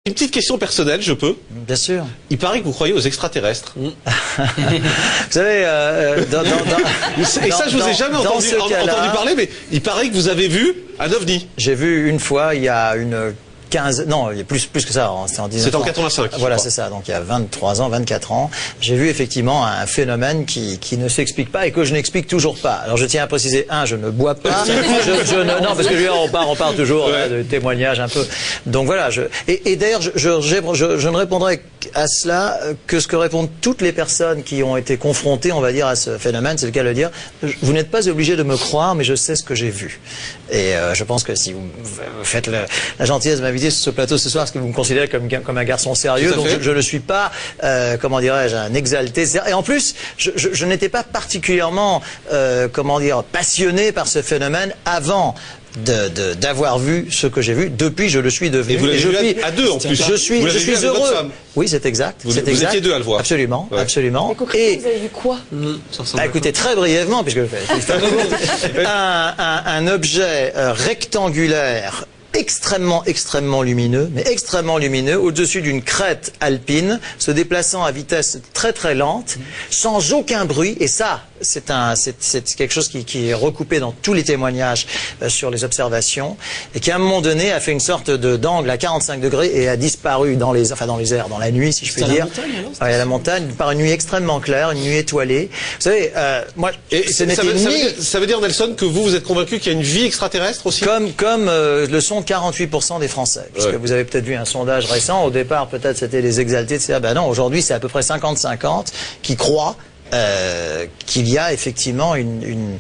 Une petite question personnelle, je peux? Bien sûr. Il paraît que vous croyez aux extraterrestres. Vous savez, et ça, je vous ai jamais entendu parler, mais il paraît que vous avez vu un ovni. J'ai vu une fois, il y a une 15... Non, il y a plus que ça, c'est en 19... C'est en 85. Voilà, c'est ça, donc il y a 23 ans, 24 ans. J'ai vu effectivement un phénomène qui ne s'explique pas et que je n'explique toujours pas. Alors je tiens à préciser, je ne bois pas. Non, parce que lui, on parle toujours de témoignages un peu. Donc voilà, et d'ailleurs, je ne répondrai à cela que ce que répondent toutes les personnes qui ont été confrontées, on va dire, à ce phénomène, c'est le cas de le dire. Vous n'êtes pas obligé de me croire, mais je sais ce que j'ai vu. Et je pense que si vous faites la gentillesse de m'inviter sur ce plateau ce soir, parce que vous me considérez comme un garçon sérieux, donc je ne suis pas, comment dirais-je, un exalté. Et en plus, je n'étais pas particulièrement, comment dire, passionné par ce phénomène avant d'avoir vu ce que j'ai vu. Depuis, je le suis devenu. Et vous l'avez vu à deux en plus. Je suis heureux. Oui, c'est exact. Vous étiez deux à le voir. Absolument, absolument. Et vous avez vu quoi? Écoutez, très brièvement, puisque un objet rectangulaire extrêmement lumineux, mais extrêmement lumineux, au-dessus d'une crête alpine, se déplaçant à vitesse très lente, sans aucun bruit, et ça, c'est quelque chose qui est recoupé dans tous les témoignages sur les observations, et qui à un moment donné a fait une sorte d'angle à 45 degrés et a disparu dans les airs, dans la nuit, si je puis dire. À la montagne, par une nuit extrêmement claire, une nuit étoilée. Vous savez, moi, ça veut dire, Nelson, que vous êtes convaincu qu'il y a une vie extraterrestre aussi? Comme le sont 48% des Français. Puisque vous avez peut-être vu un sondage récent. Au départ, peut-être c'était les exaltés de dire, ben non, aujourd'hui c'est à peu près 50-50 qui croient qu'il y a effectivement une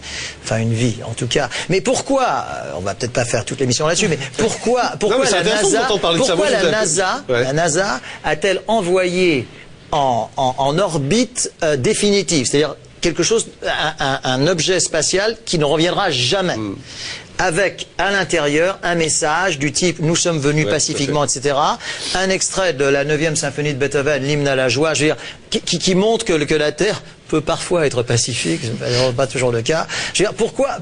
vie, en tout cas. Mais pourquoi, on va peut-être pas faire toute l'émission là-dessus, mais pourquoi la NASA a-t-elle envoyé en orbite définitive, c'est-à-dire quelque chose, un objet spatial qui ne reviendra jamais, avec à l'intérieur un message du type « Nous sommes venus pacifiquement », etc. Un extrait de la 9e symphonie de Beethoven, l'hymne à la joie, je veux dire, qui montre que la Terre peut parfois être pacifique, c'est pas toujours le cas. Je veux dire,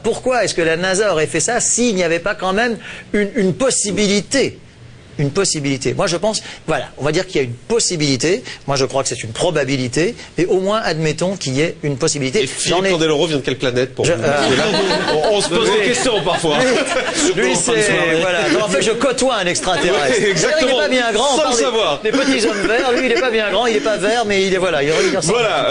pourquoi est-ce que la NASA aurait fait ça s'il n'y avait pas quand même une possibilité? Une possibilité. Moi, je pense, voilà, on va dire qu'il y a une possibilité. Moi, je crois que c'est une probabilité. Mais au moins, admettons qu'il y ait une possibilité. Et Philippe Candeloro vient de quelle planète pour on se pose des questions parfois. Lui, c'est... Voilà. En fait, je côtoie un extraterrestre. Exactement. Il n'est pas bien grand. Sans le savoir. Des petits hommes verts. Lui, il n'est pas bien grand. Il n'est pas vert, mais il est... Voilà. Il